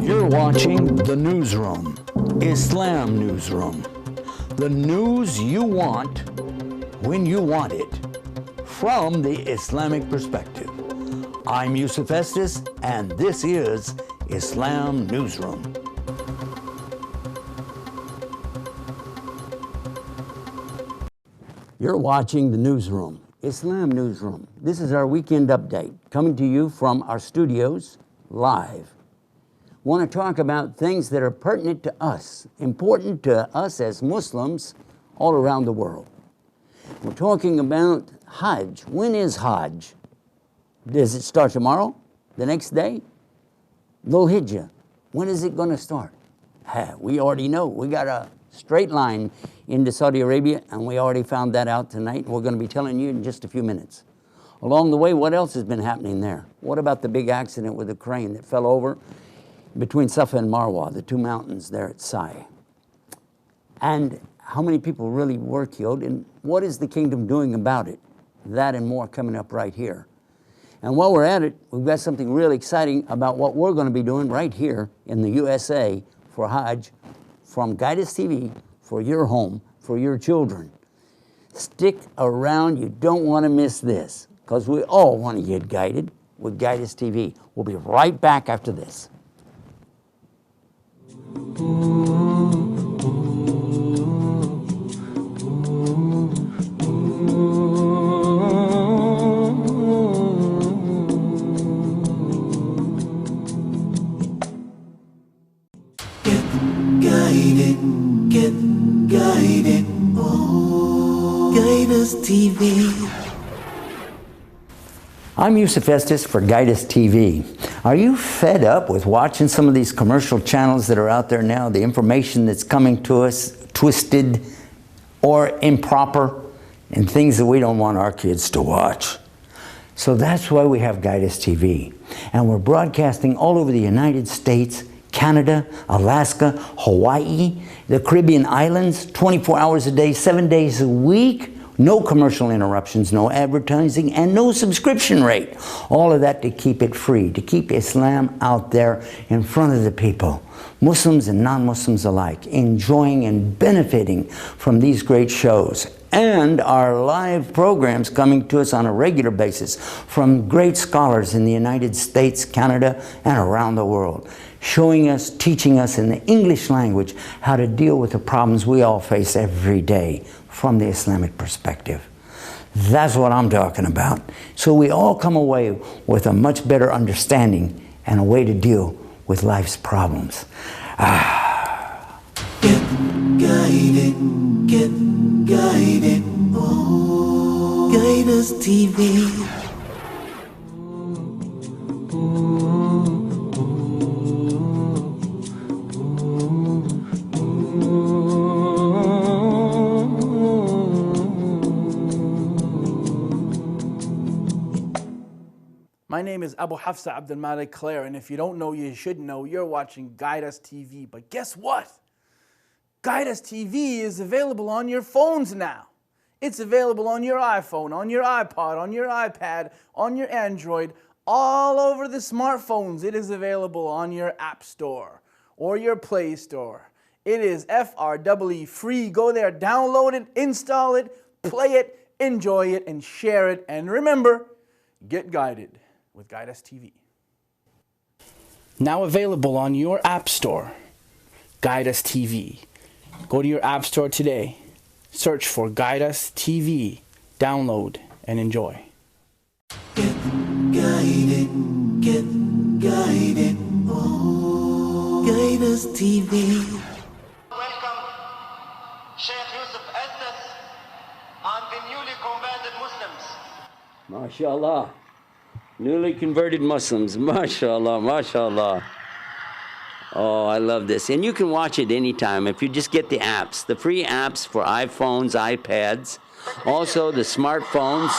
You're watching the Newsroom, Islam Newsroom. The news you want, when you want it, from the Islamic perspective. I'm Yusuf Estes, and this is Islam Newsroom. You're watching the Newsroom, Islam Newsroom. This is our weekend update, coming to you from our studios, live. Want to talk about things that are pertinent to us, important to us as Muslims all around the world. We're talking about Hajj. When is Hajj? Does it start tomorrow? The next day? Dhul Hijjah. When is it going to start? We already know. We got a straight line into Saudi Arabia, and we already found that out tonight. We're going to be telling you in just a few minutes. Along the way, what else has been happening there? What about the big accident with the crane that fell over between Safa and Marwa, the two mountains there at Sai? And how many people really were killed, and what is the kingdom doing about it? That and more coming up right here. And while we're at it, we've got something really exciting about what we're going to be doing right here in the USA for Hajj from Guidance TV for your home, for your children. Stick around. You don't want to miss this, because we all want to get guided with Guidance TV. We'll be right back after this. Get guided. Guidance TV. I'm Yusuf Estes for Guidance TV. Are you fed up with watching some of these commercial channels that are out there now? The information that's coming to us twisted or improper, and things that we don't want our kids to watch. So that's why we have Guidance TV. And we're broadcasting all over the United States, Canada, Alaska, Hawaii, the Caribbean islands, 24 hours a day, 7 days a week. No commercial interruptions, no advertising, and no subscription rate. All of that to keep it free, to keep Islam out there in front of the people, Muslims and non-Muslims alike, enjoying and benefiting from these great shows. And our live programs coming to us on a regular basis from great scholars in the United States, Canada, and around the world, showing us, teaching us in the English language how to deal with the problems we all face every day from the Islamic perspective. That's what I'm talking about. So we all come away with a much better understanding and a way to deal with life's problems. Get guided. Get guided. Guidance TV. My name is Abu Hafsa Abdul Malik Claire, and if you don't know, you should know. You're watching Guidance TV. But guess what? Guidance TV is available on your phones now. It's available on your iPhone, on your iPod, on your iPad, on your Android, all over the smartphones. It is available on your App Store or your Play Store. It is FREE free. Go there, download it, install it, play it, enjoy it, and share it. And remember, get guided with Guidance TV. Now available on your App Store, Guidance TV. Go to your App Store today, search for Guidance TV, download, and enjoy. Get guided. Get guided. Guidance TV. Welcome Sheikh Yusuf Estes and the newly converted Muslims. MashaAllah. Newly converted Muslims. MashaAllah, MashaAllah. Oh, I love this. And you can watch it anytime if you just get the apps, the free apps for iPhones, iPads, also the smartphones.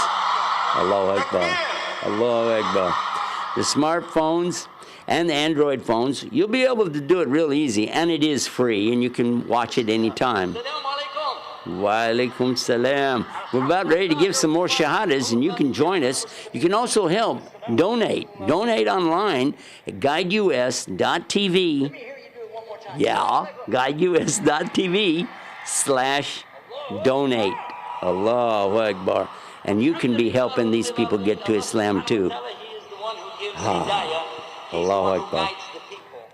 Allahu Akbar. Allahu Akbar. The smartphones and the Android phones, you'll be able to do it real easy, and it is free, and you can watch it anytime. Wa alaikum salam. We're about ready to give some more shahadas, and you can join us. You can also help donate. Donate online at guideus.tv. Yeah, guideus.tv/donate. Allahu Akbar. And you can be helping these people get to Islam too. Allahu Akbar.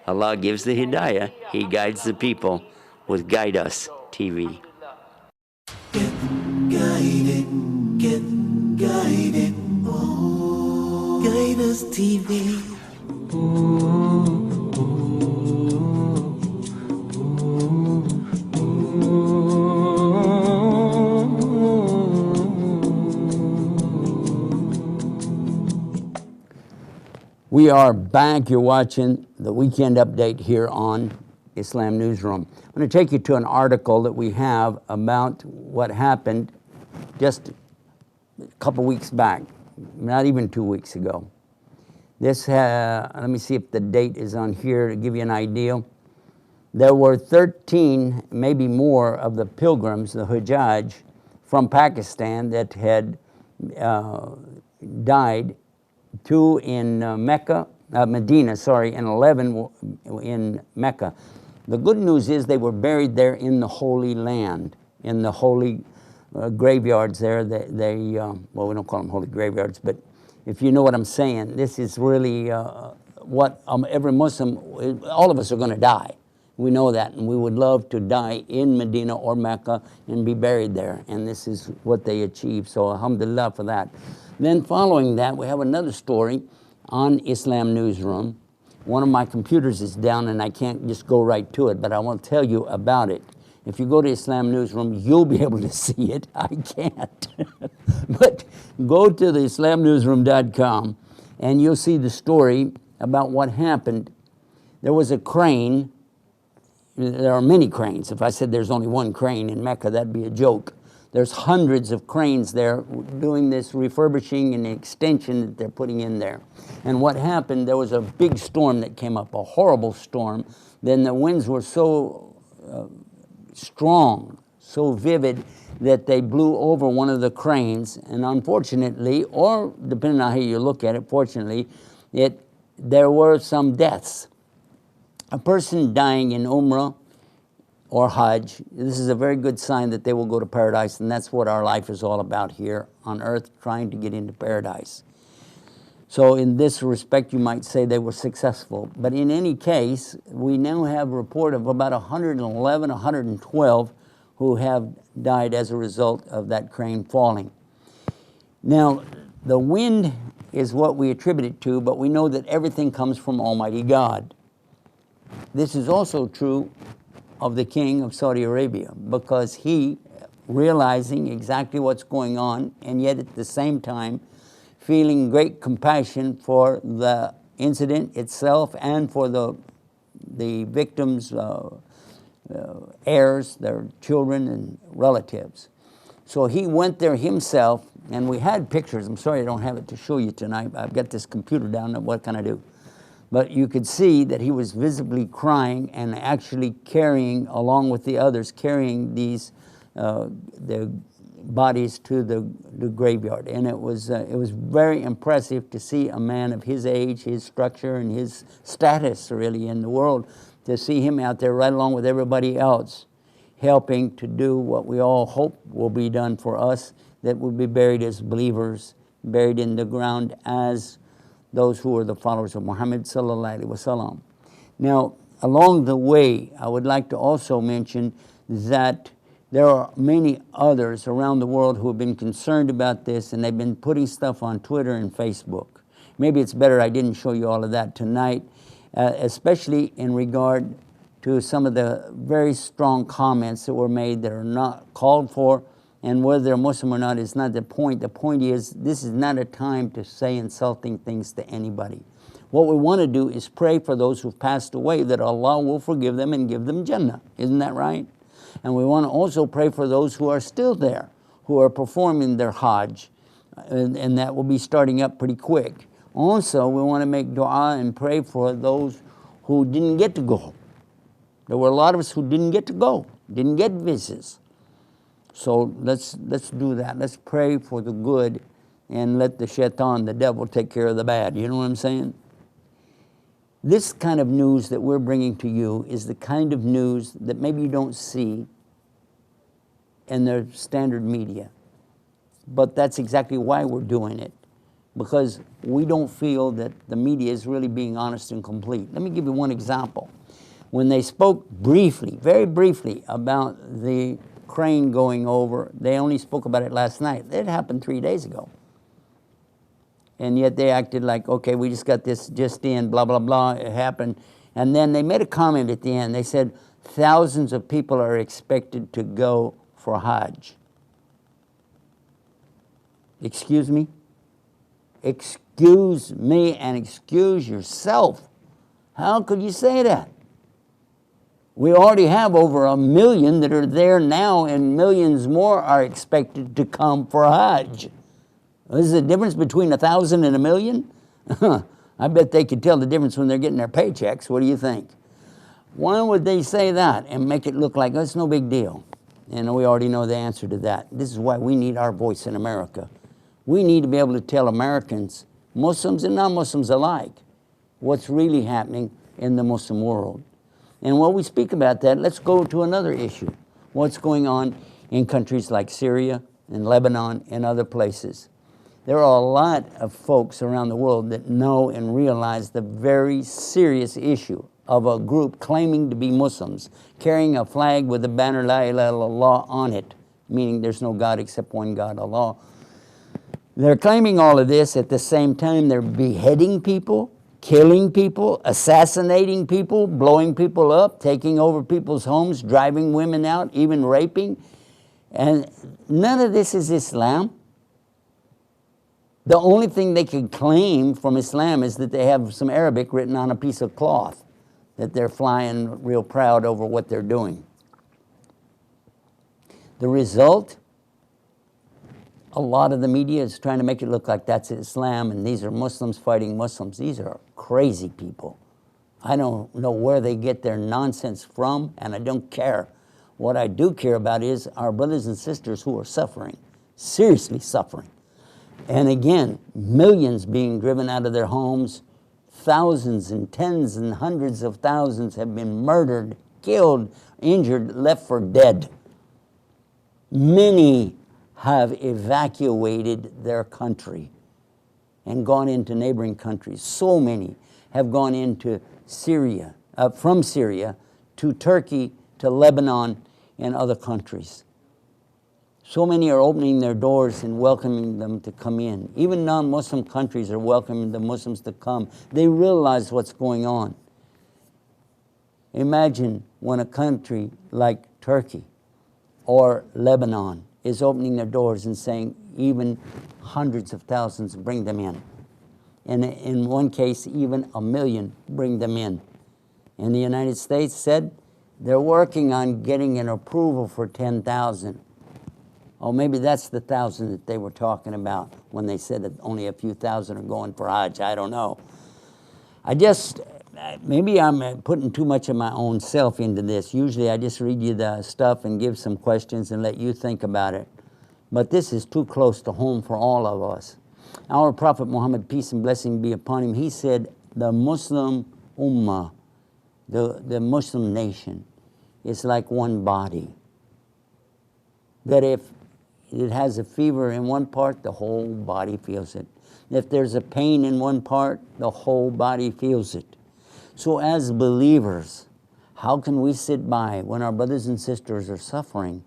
Allah gives the hidayah. He guides the people with Guide Us TV. Get guided, get guided. Oh, Guide Us TV. We are back. You're watching the weekend update here on Islam Newsroom. I'm going to take you to an article that we have about what happened just a couple weeks back, not even 2 weeks ago. This, let me see if the date is on here to give you an idea. There were 13, maybe more, of the pilgrims, the Hajj, from Pakistan that had died. 2 in Medina, and 11 in Mecca. The good news is they were buried there in the Holy Land, in the holy graveyards there. Well, we don't call them holy graveyards, but if you know what I'm saying, this is really what every Muslim, all of us are going to die. We know that, and we would love to die in Medina or Mecca and be buried there, and this is what they achieved, so alhamdulillah for that. Then following that, we have another story on Islam Newsroom. One of my computers is down and I can't just go right to it, but I want to tell you about it. If you go to Islam Newsroom, you'll be able to see it. I can't. But go to the Islamnewsroom.com and you'll see the story about what happened. There was a crane. There are many cranes. If I said there's only one crane in Mecca, that'd be a joke. There's hundreds of cranes there doing this refurbishing and extension that they're putting in there. And what happened, there was a big storm that came up, a horrible storm. Then the winds were so strong, so vivid, that they blew over one of the cranes. And unfortunately, or depending on how you look at it, fortunately, there were some deaths. A person dying in Umrah or Hajj, this is a very good sign that they will go to paradise, and that's what our life is all about here on earth, trying to get into paradise. So in this respect, you might say they were successful. But in any case, we now have a report of about 111, 112 who have died as a result of that crane falling. Now, the wind is what we attribute it to, but we know that everything comes from Almighty God. This is also true of the king of Saudi Arabia, because he, realizing exactly what's going on, and yet at the same time feeling great compassion for the incident itself and for the victims' heirs, their children and relatives. So he went there himself, and we had pictures. I'm sorry I don't have it to show you tonight. I've got this computer down, what can I do? But you could see that he was visibly crying and actually carrying, along with the others, carrying these the bodies to the graveyard. And it was very impressive to see a man of his age, his structure, and his status really in the world, to see him out there right along with everybody else, helping to do what we all hope will be done for us, that we'll be buried as believers, buried in the ground as those who are the followers of Muhammad Salah. Now, along the way, I would like to also mention that there are many others around the world who have been concerned about this, and they've been putting stuff on Twitter and Facebook. Maybe it's better I didn't show you all of that tonight, especially in regard to some of the very strong comments that were made that are not called for. And whether they're Muslim or not is not the point. The point is, this is not a time to say insulting things to anybody. What we want to do is pray for those who've passed away, that Allah will forgive them and give them Jannah. Isn't that right? And we want to also pray for those who are still there, who are performing their Hajj, and that will be starting up pretty quick. Also, we want to make dua and pray for those who didn't get to go. There were a lot of us who didn't get to go, didn't get visas. So let's do that. Let's pray for the good and let the shaitan, the devil, take care of the bad. You know what I'm saying? This kind of news that we're bringing to you is the kind of news that maybe you don't see in the standard media. But that's exactly why we're doing it, because we don't feel that the media is really being honest and complete. Let me give you one example. When they spoke briefly, very briefly, about the crane going over, they only spoke about it last night. It happened 3 days ago. And yet they acted like, okay, we just got this just in, blah, blah, blah, it happened. And then they made a comment at the end. They said, thousands of people are expected to go for Hajj. Excuse me? Excuse me and excuse yourself. How could you say that? We already have over 1 million that are there now, and millions more are expected to come for Hajj. This is the difference between 1,000 and 1 million? I bet they could tell the difference when they're getting their paychecks. What do you think? Why would they say that and make it look like, oh, it's no big deal? And we already know the answer to that. This is why we need our voice in America. We need to be able to tell Americans, Muslims and non-Muslims alike, what's really happening in the Muslim world. And while we speak about that, let's go to another issue. What's going on in countries like Syria and Lebanon and other places. There are a lot of folks around the world that know and realize the very serious issue of a group claiming to be Muslims, carrying a flag with the banner La ilaha illallah on it, meaning there's no God except one God, Allah. They're claiming all of this. At the same time, they're beheading people, killing people, assassinating people, blowing people up, taking over people's homes, driving women out, even raping. And none of this is Islam. The only thing they can claim from Islam is that they have some Arabic written on a piece of cloth, that they're flying real proud over what they're doing. The result, a lot of the media is trying to make it look like that's Islam and these are Muslims fighting Muslims. These are crazy people. I don't know where they get their nonsense from, and I don't care. What I do care about is our brothers and sisters who are suffering, seriously suffering. And again, millions being driven out of their homes, thousands and tens and hundreds of thousands have been murdered, killed, injured, left for dead. Many have evacuated their country and gone into neighboring countries. So many have gone into Syria, from Syria to Turkey, to Lebanon, and other countries. So many are opening their doors and welcoming them to come in. Even non-Muslim countries are welcoming the Muslims to come. They realize what's going on. Imagine when a country like Turkey or Lebanon is opening their doors and saying, even hundreds of thousands, bring them in. And in one case, even 1 million, bring them in. And the United States said they're working on getting an approval for 10,000. Oh, maybe that's the 1,000 that they were talking about when they said that only a few thousand are going for Hajj. I don't know. Maybe I'm putting too much of my own self into this. Usually I just read you the stuff and give some questions and let you think about it. But this is too close to home for all of us. Our Prophet Muhammad, peace and blessing be upon him, he said the Muslim Ummah, the Muslim nation, is like one body. That if it has a fever in one part, the whole body feels it. If there's a pain in one part, the whole body feels it. So as believers, how can we sit by when our brothers and sisters are suffering?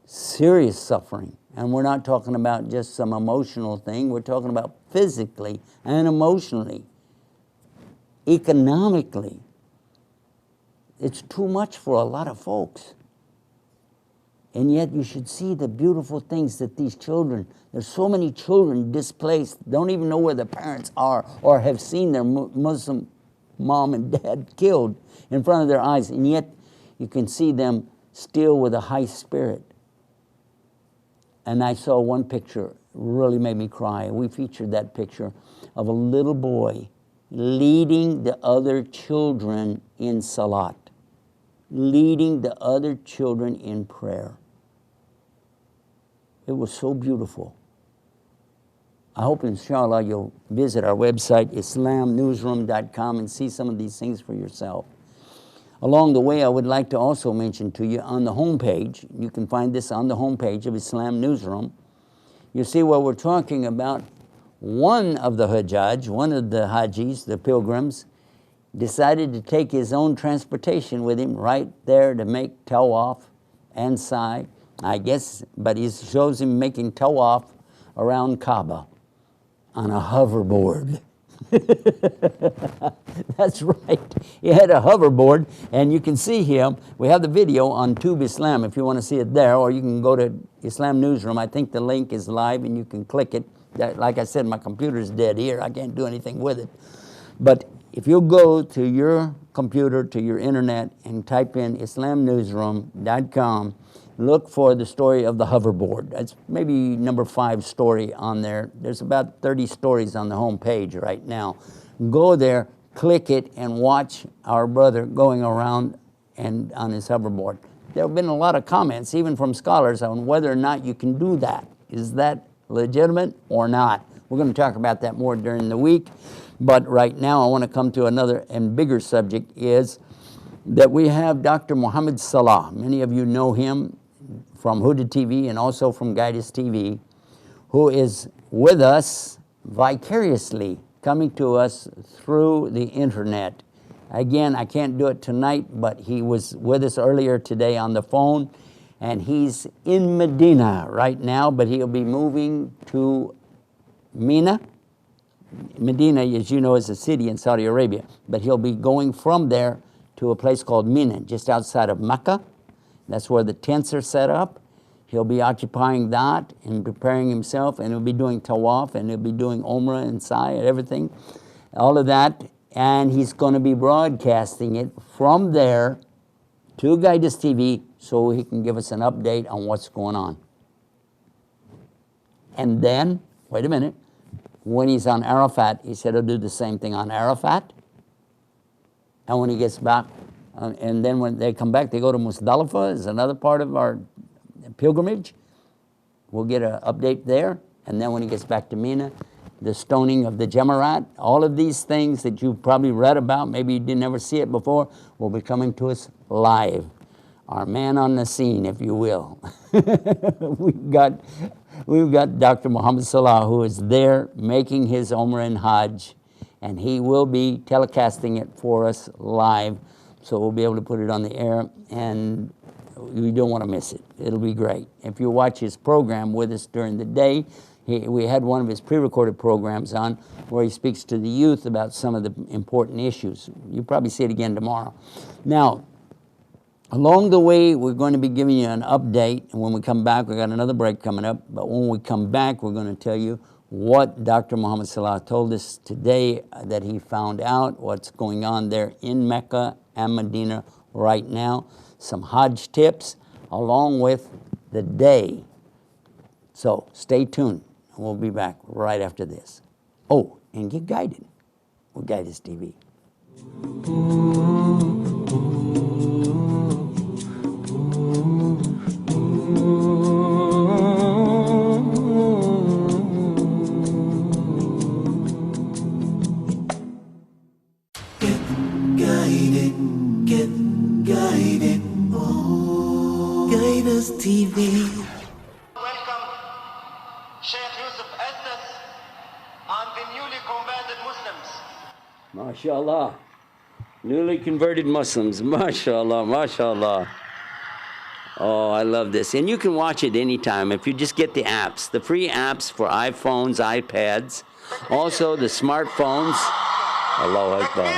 Serious suffering. And we're not talking about just some emotional thing. We're talking about physically and emotionally, economically. It's too much for a lot of folks. And yet you should see the beautiful things that these children, there's so many children displaced, don't even know where their parents are or have seen their Muslim mom and dad killed in front of their eyes. And yet you can see them still with a high spirit. And I saw one picture, really made me cry. We featured that picture of a little boy leading the other children in salat, leading the other children in prayer. It was so beautiful. I hope, inshallah, you'll visit our website, Islamnewsroom.com, and see some of these things for yourself. Along the way, I would like to also mention to you on the homepage, you can find this on the homepage of Islam Newsroom. You see where we're talking about one of the Hajj, one of the Hajis, the pilgrims, decided to take his own transportation with him right there to make tawaf and sa'i, I guess, but he shows him making tawaf around Kaaba on a hoverboard. That's right. He had a hoverboard, and you can see him. We have the video on Tube Islam if you want to see it there, or you can go to Islam Newsroom. I think the link is live, and you can click it. Like I said, my computer's dead here. I can't do anything with it. But if you go to your computer, to your internet, and type in Islamnewsroom.com, look for the story of the hoverboard. That's maybe number 5 story on there. There's about 30 stories on the home page right now. Go there, click it, and watch our brother going around and on his hoverboard. There have been a lot of comments, even from scholars, on whether or not you can do that. Is that legitimate or not? We're going to talk about that more during the week. But right now, I want to come to another and bigger subject, is that we have Dr. Mohamed Salah. Many of you know him from Huda TV and also from Guidance TV, who is with us vicariously, coming to us through the internet. Again, I can't do it tonight, but he was with us earlier today on the phone, and he's in Medina right now, but he'll be moving to Mina. Medina, as you know, is a city in Saudi Arabia, but he'll be going from there to a place called Mina, just outside of Mecca. That's where the tents are set up. He'll be occupying that and preparing himself, and he'll be doing tawaf, and he'll be doing umrah and sa'i and everything, all of that. And he's going to be broadcasting it from there to Guidance TV so he can give us an update on what's going on. And then, wait a minute, when he's on Arafat, he said he'll do the same thing on Arafat. And when he gets back, and then when they come back, they go to Muzdalifah, is another part of our pilgrimage. We'll get an update there. And then when he gets back to Mina, the stoning of the Jamarat, all of these things that you've probably read about, maybe you didn't ever see it before, will be coming to us live. Our man on the scene, if you will. We've got Dr. Mohamed Salah, who is there making his Umrah and Hajj, and he will be telecasting it for us live, so we'll be able to put it on the air, and you don't want to miss it. It'll be great. If you watch his program with us during the day, we had one of his pre-recorded programs on where he speaks to the youth about some of the important issues. You'll probably see it again tomorrow. Now, along the way, we're going to be giving you an update, and when we come back, we've got another break coming up, but when we come back, we're going to tell you what Dr. Mohamed Salah told us today that he found out, what's going on there in Mecca and Medina right now, some Hajj tips, along with the day. So stay tuned, and we'll be back right after this. Oh, and get guided with Guidance TV. Guidance TV. Welcome Sheikh Yusuf Estes and the newly converted Muslims. MashaAllah. Newly converted Muslims. MashaAllah, MashaAllah. Oh, I love this. And you can watch it anytime if you just get the apps, the free apps for iPhones, iPads, also the smartphones. Allahu Akbar.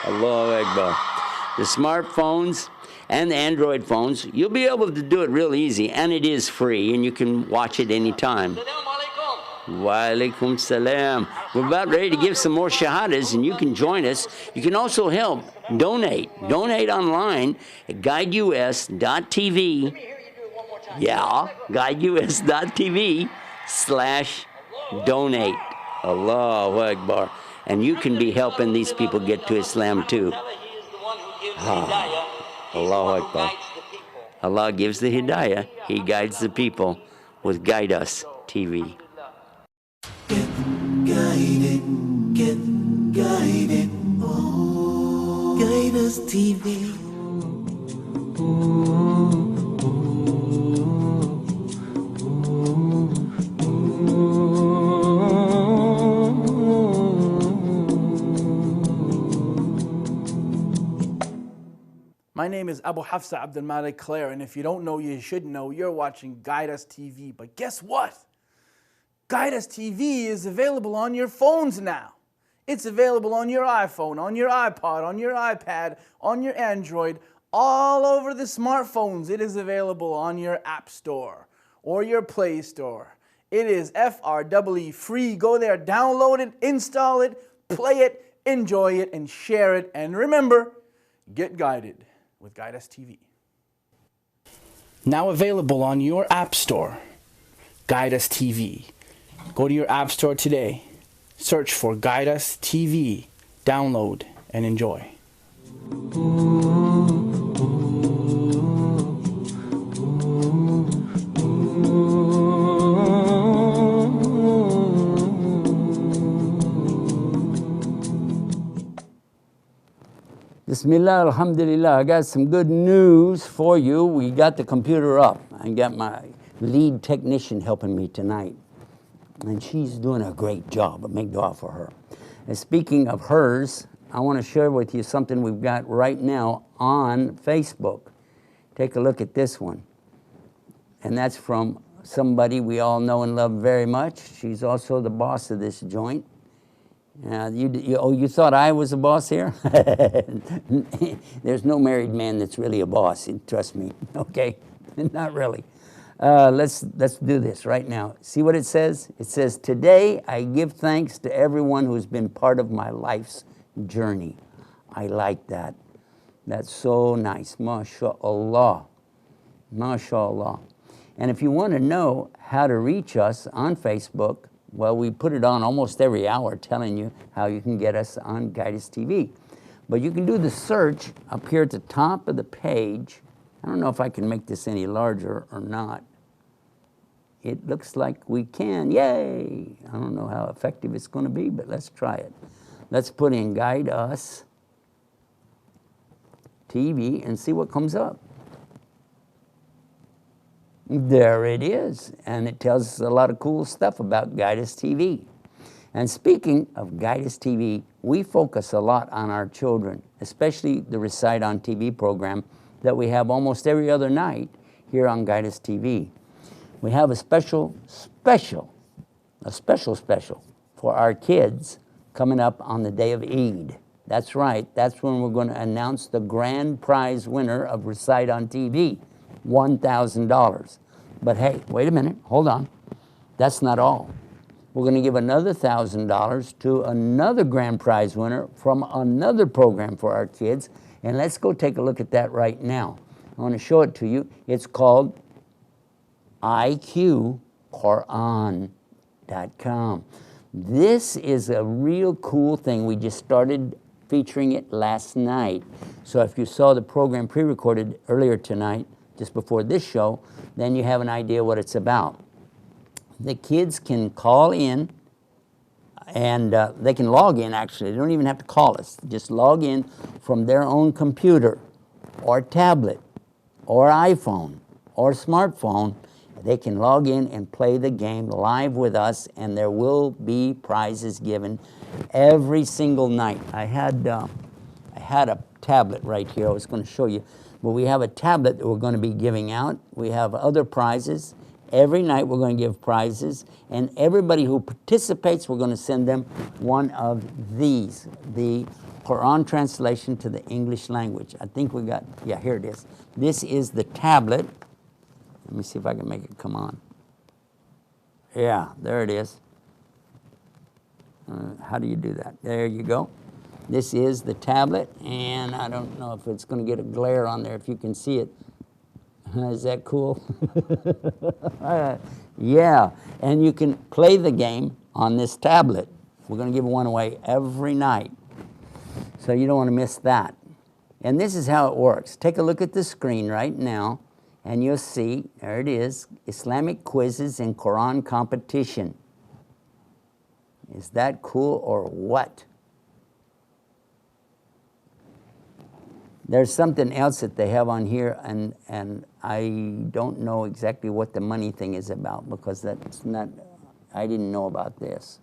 Allahu Akbar. The smartphones and the Android phones, you'll be able to do it real easy, and it is free, and you can watch it anytime. Wa alaikum salam. We're about ready to give some more shahadas, and you can join us. You can also help donate. Donate online at guideus.tv. Yeah, guideus.tv/donate. Allahu Akbar. And you can be helping these people get to Islam too. Allahu Akbar. Allah gives the hidayah. He guides the people. with Guide Us TV. Get guided. Oh, Guide Us TV. My name is Abu Hafsa Abdul Malik Claire, and if you don't know, you should know. You're watching Guide Us TV. But guess what? Guide Us TV is available on your phones now. It's available on your iPhone, on your iPod, on your iPad, on your Android, all over the smartphones. It is available on your App Store or your Play Store. It is FREE free. Go there, download it, install it, play it, enjoy it, and share it. And remember, get guided with Guide Us TV. Now available on your App Store, Guide Us TV. Go to your App Store today, search for Guide Us TV, download, and enjoy. Bismillah, alhamdulillah. I got some good news for you. We got the computer up. I got my lead technician helping me tonight. And she's doing a great job. But make dua for her. And speaking of hers, I want to share with you something we've got right now on Facebook. Take a look at this one. And that's from somebody we all know and love very much. She's also the boss of this joint. You thought I was a boss here? There's no married man that's really a boss, trust me, okay? Not really. Let's do this right now. See what it says? It says, today I give thanks to everyone who's been part of my life's journey. I like that. That's so nice. MashaAllah. MashaAllah. And if you want to know how to reach us on Facebook, well, we put it on almost every hour telling you how you can get us on Guide Us TV. But you can do the search up here at the top of the page. I don't know if I can make this any larger or not. It looks like we can. Yay! I don't know how effective it's going to be, but let's try it. Let's put in Guide Us TV and see what comes up. There it is, and it tells us a lot of cool stuff about Guide Us TV. And speaking of Guide Us TV, we focus a lot on our children, especially the Recite on TV program that we have almost every other night here on Guide Us TV. We have a special for our kids coming up on the day of Eid. That's right, that's when we're going to announce the grand prize winner of Recite on TV. $1,000. But hey, wait a minute, hold on. That's not all. We're going to give another $1,000 to another grand prize winner from another program for our kids. And let's go take a look at that right now. I want to show it to you. It's called IQQuran.com. This is a real cool thing. We just started featuring it last night. So if you saw the program pre-recorded earlier tonight, just before this show, then you have an idea what it's about. The kids can call in, and they can log in actually. They don't even have to call us. Just log in from their own computer or tablet or iPhone or smartphone. They can log in and play the game live with us, and there will be prizes given every single night. I had a tablet right here I was going to show you. But we have a tablet that we're going to be giving out. We have other prizes. Every night we're going to give prizes. And everybody who participates, we're going to send them one of these, the Quran translation to the English language. I think we got, yeah, here it is. This is the tablet. Let me see if I can make it come on. Yeah, there it is. How do you do that? There you go. This is the tablet, and I don't know if it's going to get a glare on there, if you can see it. Is that cool? Yeah, and you can play the game on this tablet. We're going to give one away every night, so you don't want to miss that. And this is how it works. Take a look at the screen right now, and you'll see, there it is, Islamic quizzes and Quran competition. Is that cool or what? There's something else that they have on here, and I don't know exactly what the money thing is about, because that's not, I didn't know about this.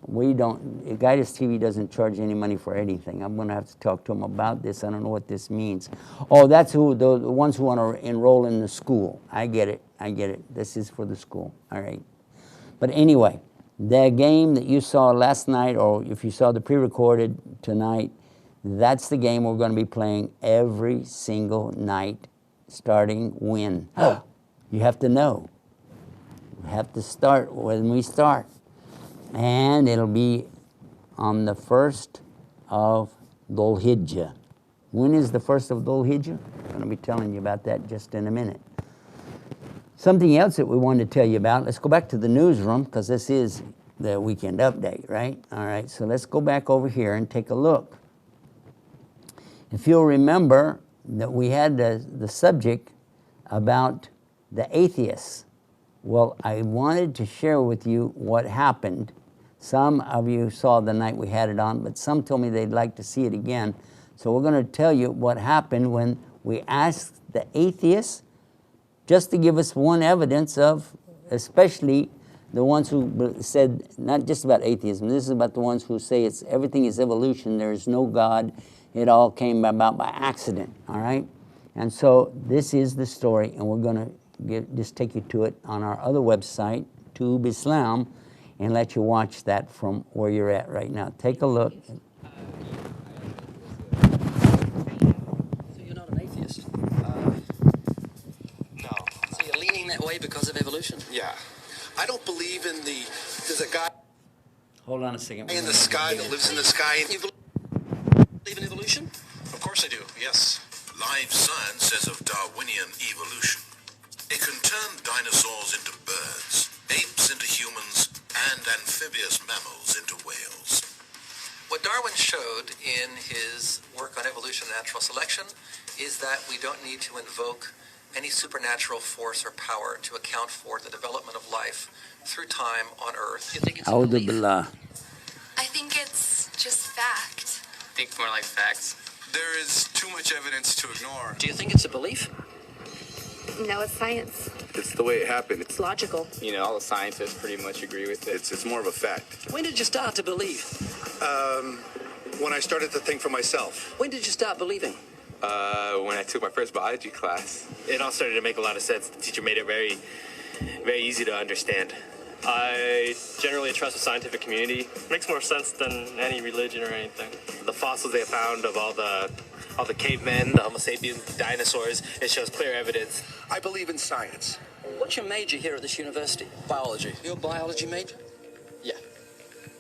We don't, Guidance TV doesn't charge any money for anything. I'm going to have to talk to them about this. I don't know what this means. Oh, that's who, the ones who want to enroll in the school. I get it. I get it. This is for the school. All right. But anyway, the game that you saw last night, or if you saw the pre-recorded tonight, that's the game we're going to be playing every single night, starting when? You have to know. You have to start when we start. And it'll be on the 1st of Dhul Hijjah. When is the 1st of Dhul Hijjah? I'm going to be telling you about that just in a minute. Something else that we wanted to tell you about, let's go back to the newsroom, because this is the weekend update, right? All right, so let's go back over here and take a look. If you'll remember that we had the subject about the atheists. Well, I wanted to share with you what happened. Some of you saw the night we had it on, but some told me they'd like to see it again. So we're going to tell you what happened when we asked the atheists just to give us one evidence of, especially the ones who said, not just about atheism, this is about the ones who say everything is evolution, there is no God, it all came about by accident, all right? And so this is the story, and we're going to just take you to it on our other website, Tube Islam, and let you watch that from where you're at right now. Take a look. So you're not an atheist? No. So you're leaning that way because of evolution? Yeah. I don't believe in the... There's a guy Hold on a second. in the sky that lives in the sky. You believe in evolution? Of course I do, yes. Live science says of Darwinian evolution. It can turn dinosaurs into birds, apes into humans, and amphibious mammals into whales. What Darwin showed in his work on evolution and natural selection is that we don't need to invoke any supernatural force or power to account for the development of life through time on Earth. Do you think it's a belief? Billah. I think it's just fact. I think more like facts. There is too much evidence to ignore. Do you think it's a belief? No, it's science. It's the way it happened. It's logical. You know, all the scientists pretty much agree with it. It's more of a fact. When did you start to believe? When I started to think for myself. When did you start believing? When I took my first biology class. It all started to make a lot of sense. The teacher made it very, very easy to understand. I generally trust the scientific community. Makes more sense than any religion or anything. The fossils they found of all the cavemen, the Homo sapiens, the dinosaurs, it shows clear evidence. I believe in science. What's your major here at this university? Biology. Your biology major? Yeah.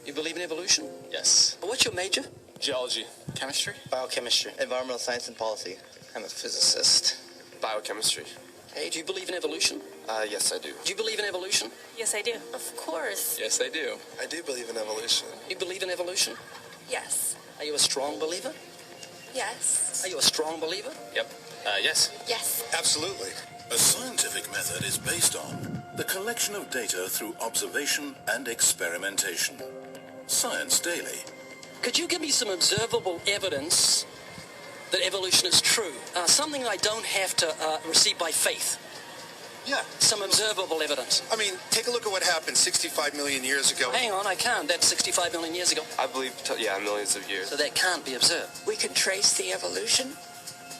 You believe in evolution? Yes. What's your major? Geology. Chemistry. Biochemistry, environmental science and policy. I'm a physicist. Biochemistry. Hey, do you believe in evolution? Yes, I do. Do you believe in evolution? Yes, I do. Of course. Yes, I do. I do believe in evolution. You believe in evolution? Yes. Are you a strong believer? Yes. Are you a strong believer? Yep. Yes. Yes. Absolutely. A scientific method is based on the collection of data through observation and experimentation. Science Daily. Could you give me some observable evidence that evolution is true? Something I don't have to receive by faith. Yeah. Some observable evidence. I mean, take a look at what happened 65 million years ago. Hang on, I can't. That's 65 million years ago. I believe, millions of years. So that can't be observed. We can trace the evolution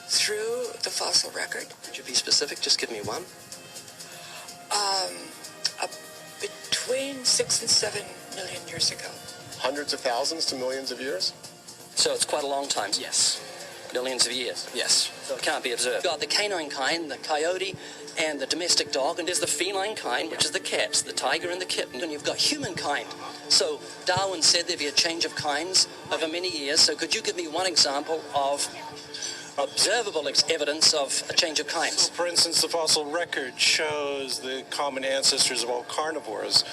through the fossil record. Could you be specific? Just give me one. Between 6 and 7 million years ago. Hundreds of thousands to millions of years? So it's quite a long time. Yes. Millions of years. Yes. So it can't be observed. You've got the canine kind, the coyote, and the domestic dog, and there's the feline kind, which is the cats, the tiger and the kitten, and you've got humankind. So Darwin said there'd be a change of kinds over many years, so could you give me one example of observable evidence of a change of kinds? So, for instance, the fossil record shows the common ancestors of all carnivores,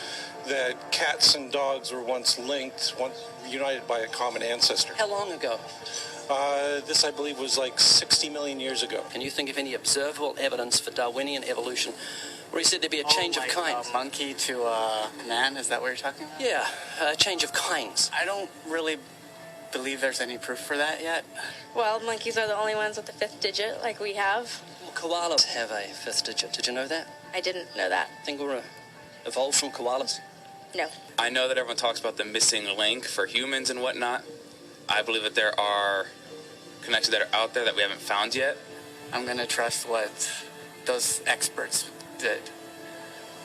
that cats and dogs were once linked, once united by a common ancestor. How long ago? This, I believe, was like 60 million years ago. Can you think of any observable evidence for Darwinian evolution where he said there'd be a change of kinds? Monkey to man, is that what you're talking about? Yeah, a change of kinds. I don't really believe there's any proof for that yet. Well, monkeys are the only ones with the 5th digit, like we have. Well, koalas have a 5th digit. Did you know that? I didn't know that. Think we're evolved from koalas? No. I know that everyone talks about the missing link for humans and whatnot. I believe that there are connections that are out there that we haven't found yet. I'm going to trust what those experts did.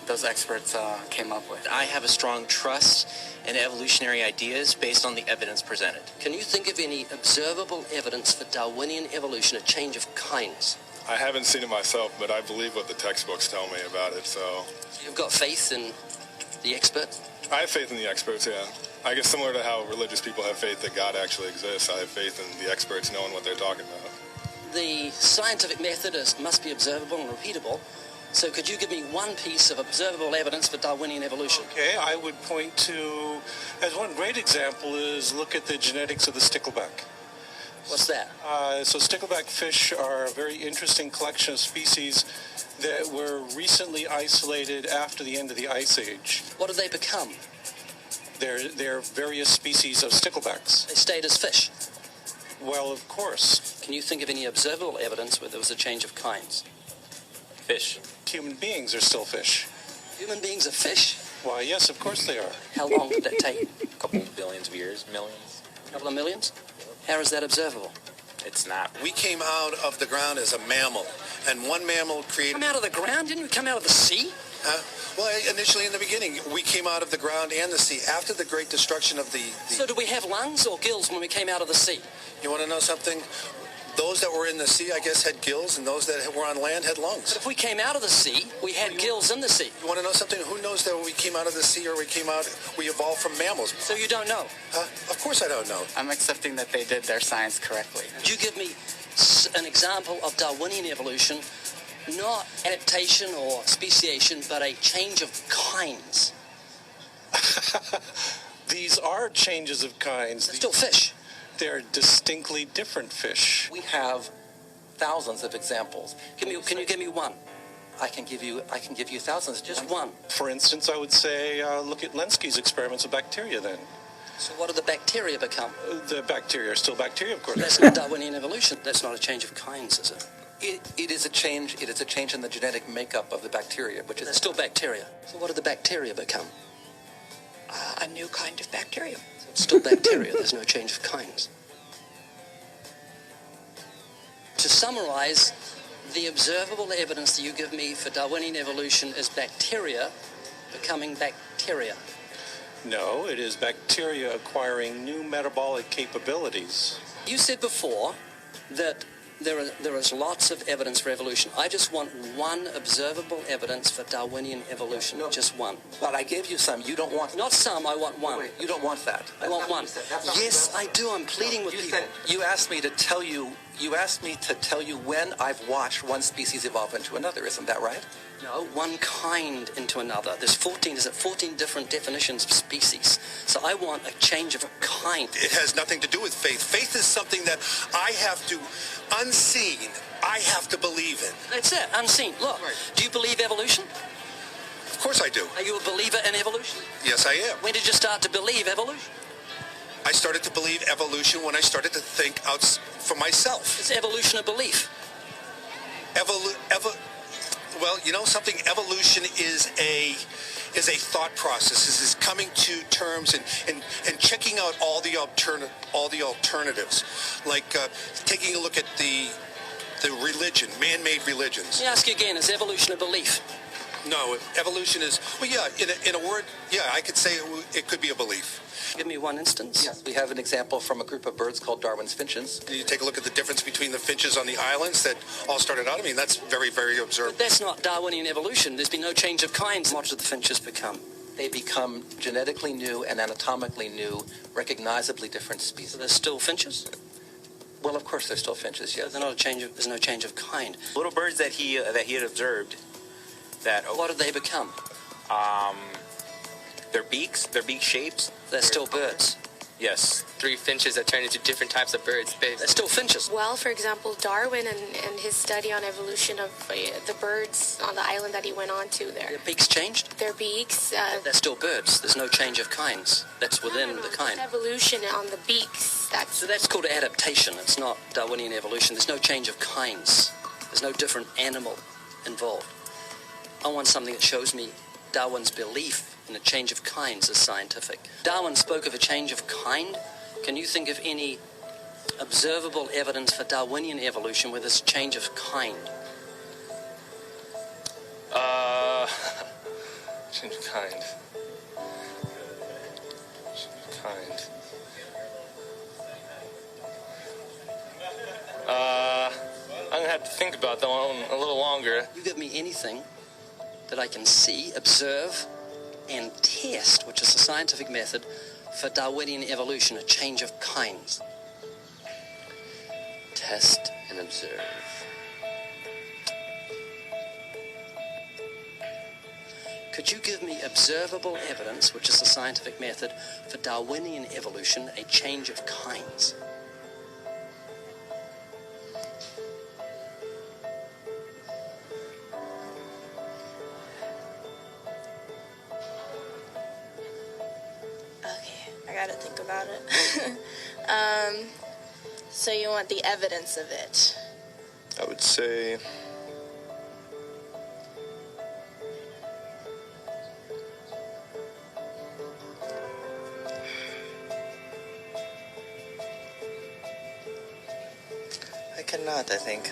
Those experts came up with. I have a strong trust in evolutionary ideas based on the evidence presented. Can you think of any observable evidence for Darwinian evolution, a change of kinds? I haven't seen it myself, but I believe what the textbooks tell me about it, so... You've got faith in the experts? I have faith in the experts, yeah. I guess similar to how religious people have faith that God actually exists, I have faith in the experts knowing what they're talking about. The scientific method must be observable and repeatable. So could you give me one piece of observable evidence for Darwinian evolution? Okay, I would point to, as one great example, is look at the genetics of the stickleback. What's that? So stickleback fish are a very interesting collection of species that were recently isolated after the end of the Ice Age. What did they become? They're various species of sticklebacks. They stayed as fish? Well, of course. Can you think of any observable evidence where there was a change of kinds? Fish. Human beings are still fish. Human beings are fish? Why, yes, of course they are. How long did that take? A couple billions of years, millions. A couple of millions? How is that observable? It's not. We came out of the ground as a mammal, and one mammal created... Come out of the ground? Didn't we come out of the sea? Well, initially in the beginning, we came out of the ground and the sea. After the great destruction of the... So did we have lungs or gills when we came out of the sea? You want to know something? Those that were in the sea, I guess, had gills, and those that were on land had lungs. But if we came out of the sea, we had gills in the sea. You want to know something? Who knows that we came out of the sea or we evolved from mammals? So you don't know? Of course I don't know. I'm accepting that they did their science correctly. Could you give me an example of Darwinian evolution, not adaptation or speciation, but a change of kinds? These are changes of kinds. They're still fish. They're distinctly different fish. We have thousands of examples. Can you give me one? I can give you thousands. Just one. For instance, I would say look at Lenski's experiments with bacteria then. So what do the bacteria become? The bacteria are still bacteria, of course. That's not Darwinian evolution. That's not a change of kinds, is it? It is a change. It is a change in the genetic makeup of the bacteria, which is... They're still bacteria. So what do the bacteria become? A new kind of bacteria. So it's still bacteria. There's no change of kinds. To summarize, the observable evidence that you give me for Darwinian evolution is bacteria becoming bacteria. No, it is bacteria acquiring new metabolic capabilities. You said before that there is lots of evidence for evolution. I just want one observable evidence for Darwinian evolution. No, just one. But I gave you some. You don't want... Not some, I want one. Wait, you don't want that. I want one. Yes, I do. I'm pleading with people. You asked me to tell you when I've watched one species evolve into another. Isn't that right? No, one kind into another. There's 14 different definitions of species. So I want a change of a kind. It has nothing to do with faith. Faith is something that I have to, unseen, I have to believe in. That's it, unseen. Look, do you believe evolution? Of course I do. Are you a believer in evolution? Yes, I am. When did you start to believe evolution? I started to believe evolution when I started to think out for myself. Is evolution a belief? Well, you know something? Evolution is a thought process. Is coming to terms and checking out all the alternatives, like taking a look at the religion, man-made religions. Let me ask you again: is evolution a belief? No, evolution is, well, yeah, in a word, yeah, I could say it could be a belief. Give me one instance. Yes, we have an example from a group of birds called Darwin's finches. You take a look at the difference between the finches on the islands that all started out. I mean, that's very, very observable. But that's not Darwinian evolution. There's been no change of kinds. What do the finches become? They become genetically new and anatomically new, recognizably different species. So they're still finches? Well, of course, they're still finches, yes. So there's no change of kind. Little birds that he had observed. What did they become? Their beaks, their beak shapes. They're still birds. Yes, 3 finches that turn into different types of birds. They're still finches. Well, for example, Darwin and his study on evolution of the birds on the island that he went on to there. Their beaks changed? Their beaks. They're still birds. There's no change of kinds. That's within the kind. Evolution on the beaks. So that's called adaptation. It's not Darwinian evolution. There's no change of kinds. There's no different animal involved. I want something that shows me Darwin's belief in a change of kinds is scientific. Darwin spoke of a change of kind. Can you think of any observable evidence for Darwinian evolution with this change of kind? Change of kind. Change of kind. I'm gonna have to think about that one a little longer. You give me anything that I can see, observe, and test, which is a scientific method for Darwinian evolution, a change of kinds. Test and observe. Could you give me observable evidence, which is a scientific method for Darwinian evolution, a change of kinds? I gotta think about it. So you want the evidence of it? I would say I cannot, I think.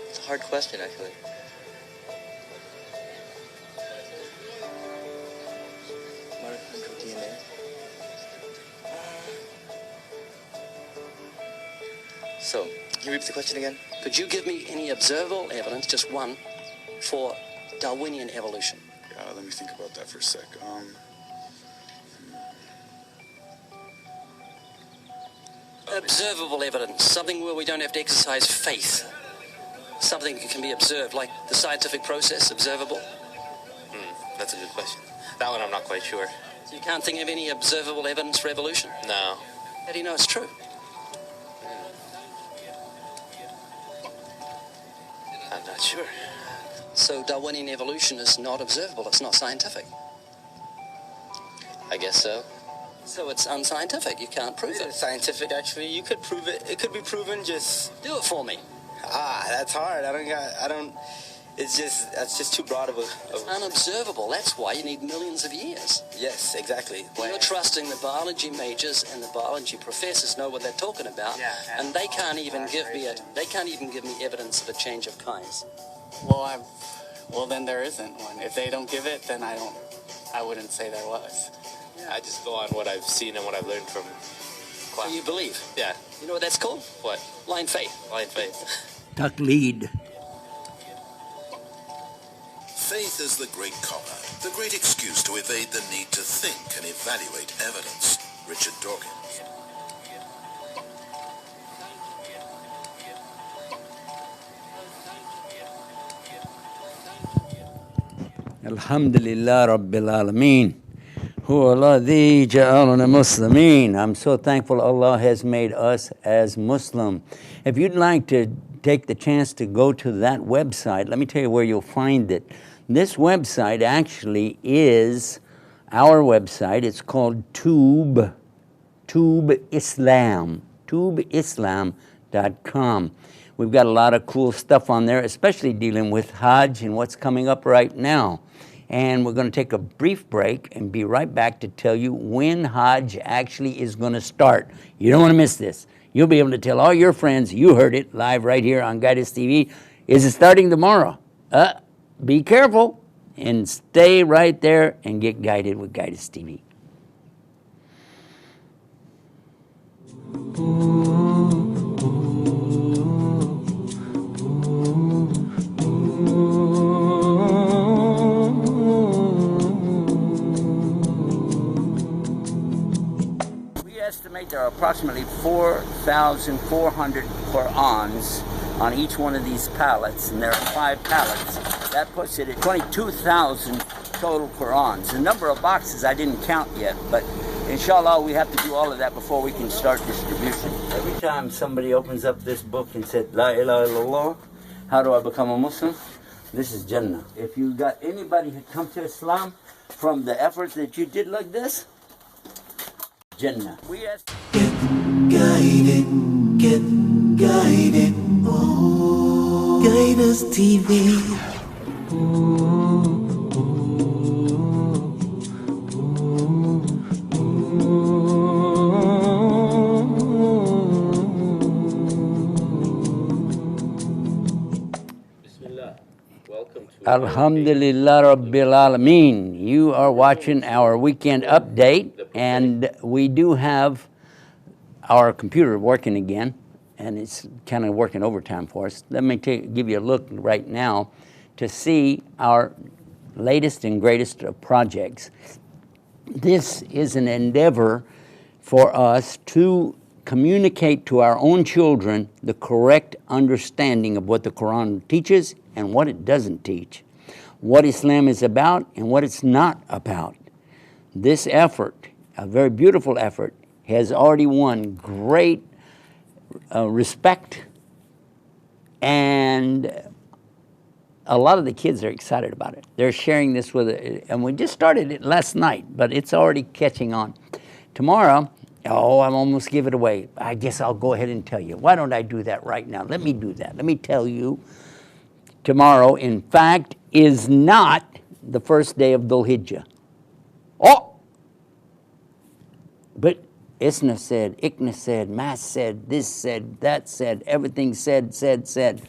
It's a hard question, actually. Mitochondrial DNA. So, can you repeat the question again? Could you give me any observable evidence, just one, for Darwinian evolution? let me think about that for a sec. Observable evidence, something where we don't have to exercise faith. Something that can be observed, like the scientific process, observable. That's a good question. That one I'm not quite sure. So you can't think of any observable evidence for evolution? No. How do you know it's true? I'm not sure. So Darwinian evolution is not observable, it's not scientific. I guess so. So it's unscientific, you can't prove it. It's scientific, actually. You could prove it. It could be proven, just... Do it for me. That's hard. That's just too broad of a... It's unobservable, that's why you need millions of years. Yes, exactly. You're trusting the biology majors and the biology professors know what they're talking about, and they can't even give me evidence of a change of kinds. Well, then there isn't one. If they don't give it, then I wouldn't say there was. I just go on what I've seen and what I've learned from class. So you believe? Yeah. You know what that's called? What? Blind faith. Blind faith. Taqleed. Faith is the great cop-out, the great excuse to evade the need to think and evaluate evidence. Richard Dawkins. Alhamdulillah Rabbil Alameen. Huwa alladhi ja'alana Muslimin. I'm so thankful Allah has made us as Muslim. If you'd like to take the chance to go to that website, let me tell you where you'll find it. This website actually is our website. It's called Tube Islam, tubeislam.com. We've got a lot of cool stuff on there, especially dealing with Hajj and what's coming up right now. And we're going to take a brief break and be right back to tell you when Hajj actually is going to start. You don't want to miss this. You'll be able to tell all your friends you heard it live right here on Guidance TV. Is it starting tomorrow? Be careful and stay right there and get guided with Guidance TV. We estimate there are approximately 4,400 Qur'ans on each one of these pallets, and there are 5 pallets. That puts it at 22,000 total Qurans. The number of boxes I didn't count yet, but inshallah we have to do all of that before we can start distribution. Every time somebody opens up this book and said, La ilaha illallah, how do I become a Muslim? This is Jannah. If you got anybody who come to Islam from the efforts that you did like this, Jannah. We ask. Guided, get guided. Oh, Guidance TV. Alhamdulillah Rabbil Alameen. You are watching our weekend update, and we do have our computer working again, and it's kind of working overtime for us. Let me give you a look right now to see our latest and greatest of projects. This is an endeavor for us to communicate to our own children the correct understanding of what the Quran teaches and what it doesn't teach, what Islam is about and what it's not about. This effort, a very beautiful effort, has already won great respect, and a lot of the kids are excited about it. They're sharing this with it, and we just started it last night, but it's already catching on. Tomorrow, oh, I'm almost give it away. I guess I'll go ahead and tell you. Why don't I do that right now? Let me do that. Let me tell you. Tomorrow, in fact, is not the first day of Dhul Hijjah. Oh! But Isna said, Ikna said, Mas said, this said, that said, everything said.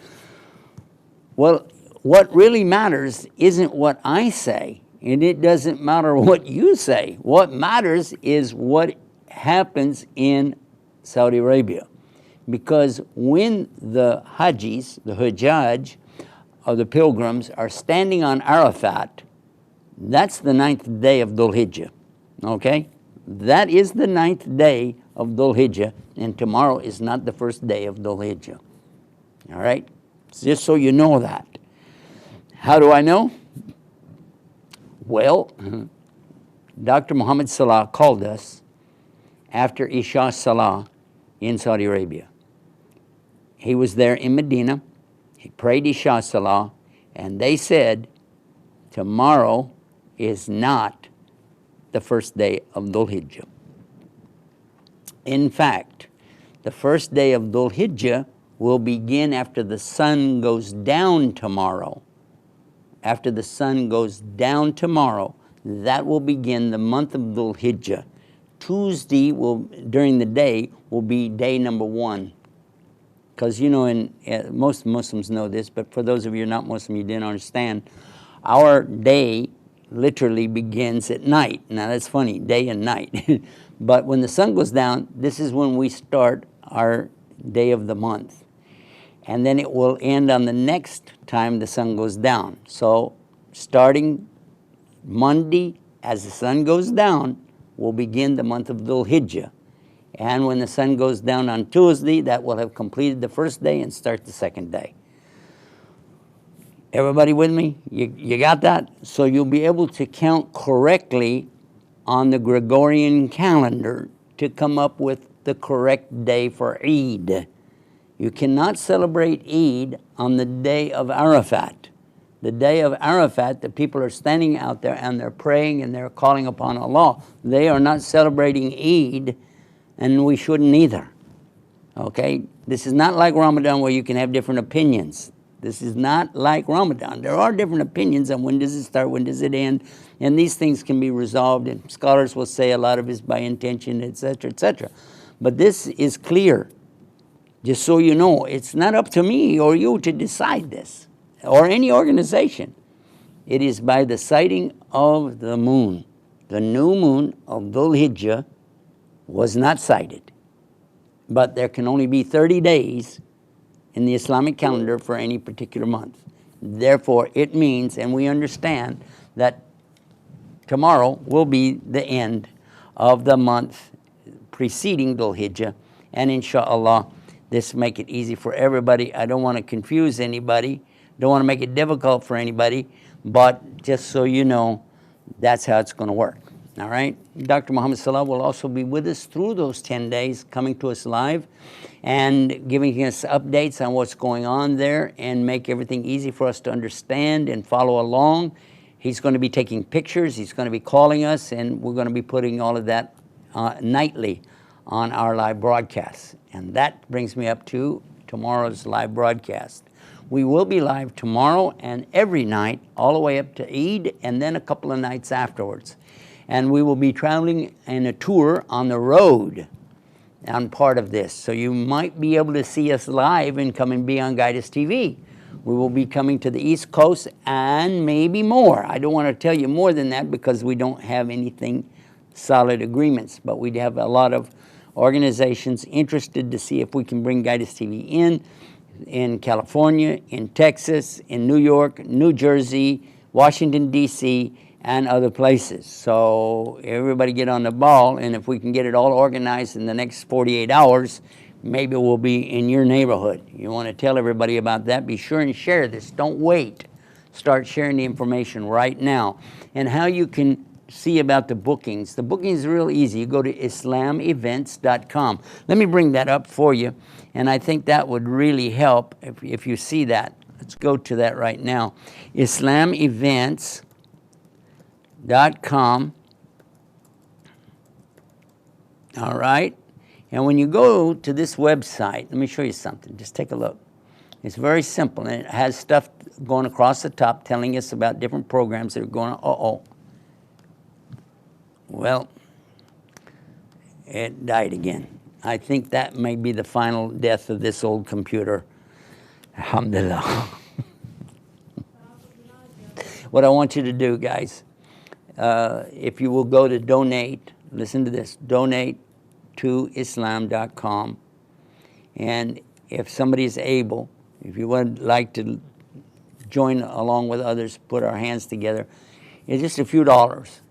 Well, what really matters isn't what I say, and it doesn't matter what you say. What matters is what happens in Saudi Arabia. Because when the Hajjis, the Hujjaj of the pilgrims, are standing on Arafat, that's the 9th day of Dhul Hijjah, okay? That is the 9th day of Dhul Hijjah, and tomorrow is not the first day of Dhul Hijjah. All right? Just so you know that. How do I know? Well, Dr. Mohamed Salah called us after Isha Salah in Saudi Arabia. He was there in Medina. He prayed Isha Salah, and they said, tomorrow is not the first day of Dhul Hijjah. In fact, the first day of Dhul Hijjah will begin after the sun goes down tomorrow. After the sun goes down tomorrow, that will begin the month of Dhul Hijjah. Tuesday during the day will be day number 1. Because you know, most Muslims know this, but for those of you who are not Muslim, you didn't understand, our day literally begins at night. Now that's funny, day and night. But when the sun goes down, this is when we start our day of the month. And then it will end on the next time the sun goes down. So starting Monday, as the sun goes down, will begin the month of Dhul Hijjah. And when the sun goes down on Tuesday, that will have completed the first day and start the second day. Everybody with me? You got that? So you'll be able to count correctly on the Gregorian calendar to come up with the correct day for Eid. You cannot celebrate Eid on the day of Arafat. The day of Arafat, the people are standing out there and they're praying and they're calling upon Allah. They are not celebrating Eid, and we shouldn't either. Okay? This is not like Ramadan where you can have different opinions. This is not like Ramadan. There are different opinions on when does it start, when does it end, and these things can be resolved, and scholars will say a lot of it is by intention, etc., etc. But this is clear. Just so you know, it's not up to me or you to decide this, or any organization. It is by the sighting of the moon. The new moon of Dhul Hijjah was not sighted. But there can only be 30 days in the Islamic calendar for any particular month. Therefore, it means, and we understand, that tomorrow will be the end of the month preceding Dhul Hijjah, and inshallah, this make it easy for everybody. I don't want to confuse anybody. Don't want to make it difficult for anybody. But just so you know, that's how it's going to work. All right? Dr. Mohamed Salah will also be with us through those 10 days, coming to us live and giving us updates on what's going on there and make everything easy for us to understand and follow along. He's going to be taking pictures. He's going to be calling us, and we're going to be putting all of that nightly on our live broadcasts. And that brings me up to tomorrow's live broadcast. We will be live tomorrow and every night all the way up to Eid and then a couple of nights afterwards. And we will be traveling in a tour on the road on part of this. So you might be able to see us live and come and be on Guidus TV. We will be coming to the East Coast and maybe more. I don't want to tell you more than that because we don't have anything solid agreements, but we have a lot of organizations interested to see if we can bring Guidus TV in California, in Texas, in New York, New Jersey, Washington, D.C., and other places. So everybody get on the ball, and if we can get it all organized in the next 48 hours, maybe we'll be in your neighborhood. You want to tell everybody about that, be sure and share this. Don't wait. Start sharing the information right now. And how you can see about the bookings. The bookings is real easy. You go to Islamevents.com. Let me bring that up for you, and I think that would really help if you see that. Let's go to that right now. Islamevents.com. All right. And when you go to this website, let me show you something. Just take a look. It's very simple, and it has stuff going across the top telling us about different programs that are going on. Well, it died again. I think that may be the final death of this old computer. Alhamdulillah. What I want you to do, guys, if you will go to donate, listen to this, donate to Islam.com. And if somebody is able, if you would like to join along with others, put our hands together, it's just a few dollars.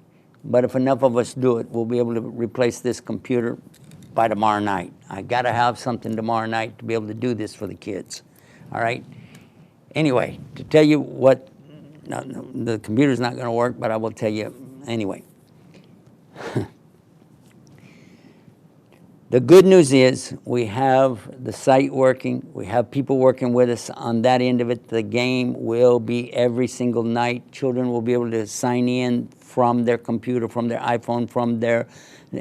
But if enough of us do it, we'll be able to replace this computer by tomorrow night. I got to have something tomorrow night to be able to do this for the kids. All right? Anyway, to tell you what, no, the computer's not going to work, but I will tell you anyway. The good news is we have the site working. We have people working with us on that end of it. The game will be every single night. Children will be able to sign in from their computer, from their iPhone, from their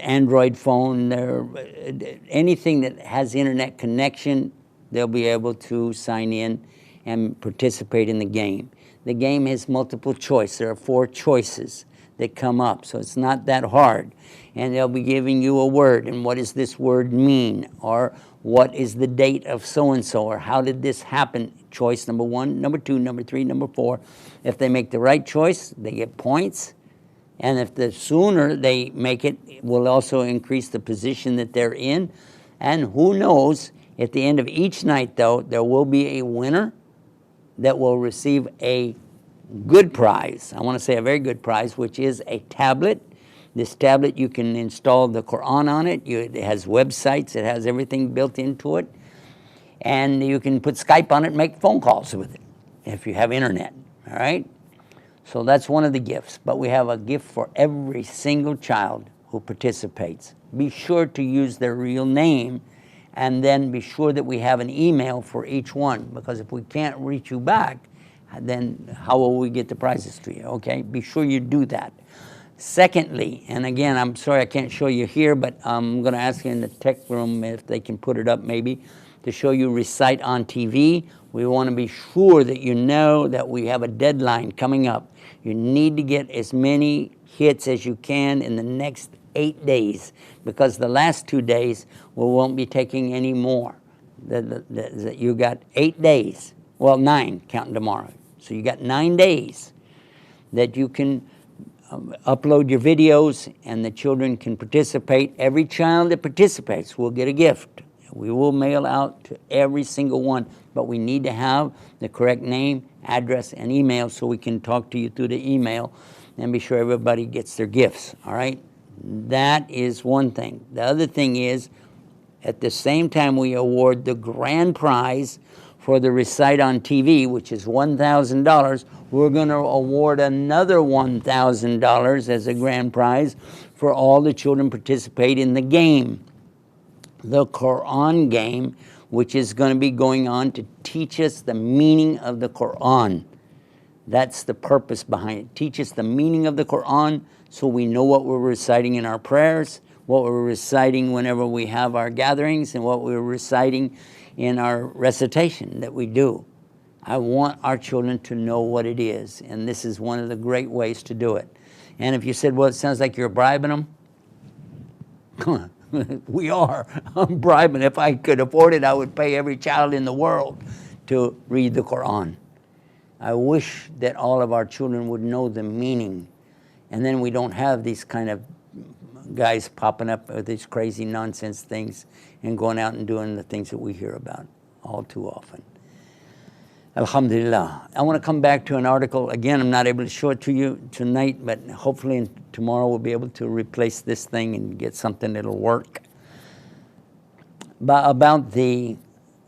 Android phone, anything that has internet connection, they'll be able to sign in and participate in the game. The game has multiple choice. There are 4 choices that come up, so it's not that hard. And they'll be giving you a word, and what does this word mean? Or what is the date of so-and-so? Or how did this happen? Choice number 1, number 2, number 3, number 4. If they make the right choice, they get points. And if the sooner they make it, it will also increase the position that they're in. And who knows, at the end of each night, though, there will be a winner that will receive a good prize. I want to say a very good prize, which is a tablet. This tablet, you can install the Quran on it. It has websites. It has everything built into it. And you can put Skype on it and make phone calls with it if you have internet. All right? So that's one of the gifts. But we have a gift for every single child who participates. Be sure to use their real name, and then be sure that we have an email for each one, because if we can't reach you back, then how will we get the prizes to you? Okay? Be sure you do that. Secondly, and again, I'm sorry I can't show you here, but I'm going to ask you in the tech room if they can put it up maybe to show you Recite on TV. We want to be sure that you know that we have a deadline coming up. You need to get as many hits as you can in the next 8 days, because the last 2 days we won't be taking any more. You got 8 days, well 9 counting tomorrow. So you got 9 days that you can upload your videos and the children can participate. Every child that participates will get a gift. We will mail out to every single one, but we need to have the correct name, address, and email so we can talk to you through the email and be sure everybody gets their gifts, all right? That is one thing. The other thing is, at the same time we award the grand prize for the Recite on TV, which is $1,000, we're going to award another $1,000 as a grand prize for all the children participate in the game, the Quran game, which is going to be going on to teach us the meaning of the Quran. That's the purpose behind it. Teach us the meaning of the Quran so we know what we're reciting in our prayers, what we're reciting whenever we have our gatherings, and what we're reciting in our recitation that we do. I want our children to know what it is, and this is one of the great ways to do it. And if you said, well, it sounds like you're bribing them, come on, we are. I'm bribing. If I could afford it, I would pay every child in the world to read the Quran. I wish that all of our children would know the meaning, and then we don't have these kind of guys popping up with these crazy nonsense things and going out and doing the things that we hear about all too often. Alhamdulillah. I want to come back to an article. Again, I'm not able to show it to you tonight, but hopefully tomorrow we'll be able to replace this thing and get something that'll work. About the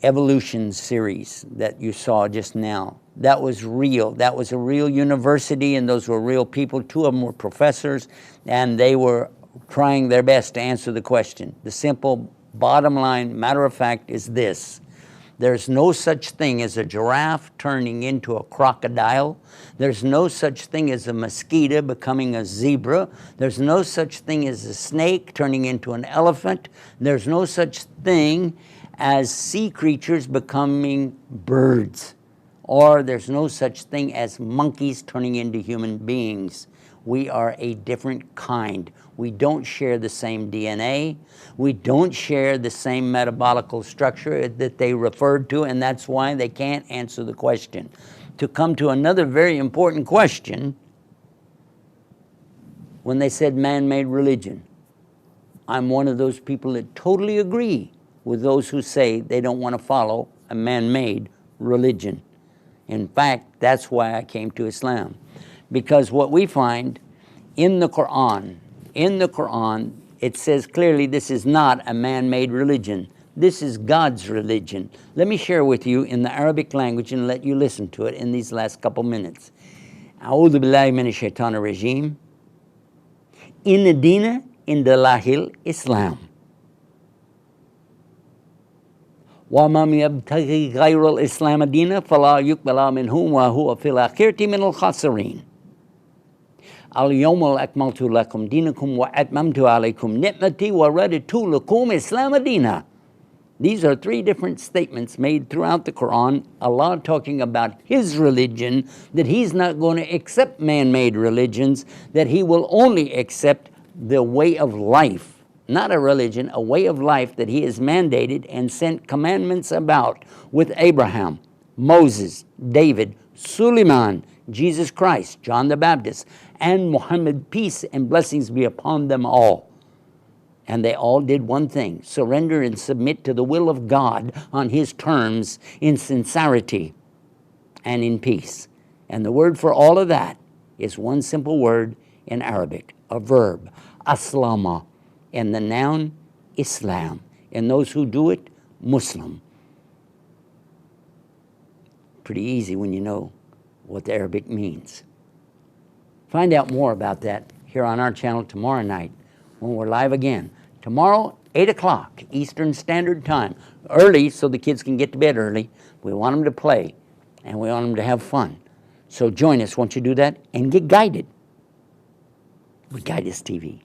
evolution series that you saw just now. That was real. That was a real university, and those were real people. 2 of them were professors, and they were trying their best to answer the question. The simple bottom line, matter of fact, is this. There's no such thing as a giraffe turning into a crocodile. There's no such thing as a mosquito becoming a zebra. There's no such thing as a snake turning into an elephant. There's no such thing as sea creatures becoming birds. Or there's no such thing as monkeys turning into human beings. We are a different kind. We don't share the same DNA. We don't share the same metabolical structure that they referred to, and that's why they can't answer the question. To come to another very important question, when they said man-made religion, I'm one of those people that totally agree with those who say they don't want to follow a man-made religion. In fact, that's why I came to Islam. Because what we find in the Quran, it says clearly this is not a man-made religion. This is God's religion. Let me share with you in the Arabic language and let you listen to it in these last couple minutes. A'udhu billahi minash shaitanir rajim. Inna dina indallahil Islam. وَمَنْ يَبْتَغِي غَيْرَ الْإِسْلَامَ دِينًا فَلَا يُقْبَلَ مِنْهُ وَهُوَ فِي الْآخِرَةِ مِنَ الْخَاسِرِينَ. الْيَوْمَ أَكْمَلْتُ لَكُمْ دِينَكُمْ وَأَتْمَمْتُ عَلَيْكُمْ نِعْمَتِي وَرَضِيتُ لَكُمُ الْإِسْلَامَ دِينًا. These are 3 different statements made throughout the Quran. Allah talking about His religion, that He's not going to accept man-made religions, that He will only accept the way of life. Not a religion, a way of life that He has mandated and sent commandments about with Abraham, Moses, David, Suleiman, Jesus Christ, John the Baptist, and Muhammad, peace and blessings be upon them all. And they all did one thing, surrender and submit to the will of God on His terms in sincerity and in peace. And the word for all of that is one simple word in Arabic, a verb, aslama. And the noun, Islam. And those who do it, Muslim. Pretty easy when you know what the Arabic means. Find out more about that here on our channel tomorrow night when we're live again. Tomorrow, 8 o'clock Eastern Standard Time. Early so the kids can get to bed early. We want them to play and we want them to have fun. So join us once you do that and get guided with Guidance TV.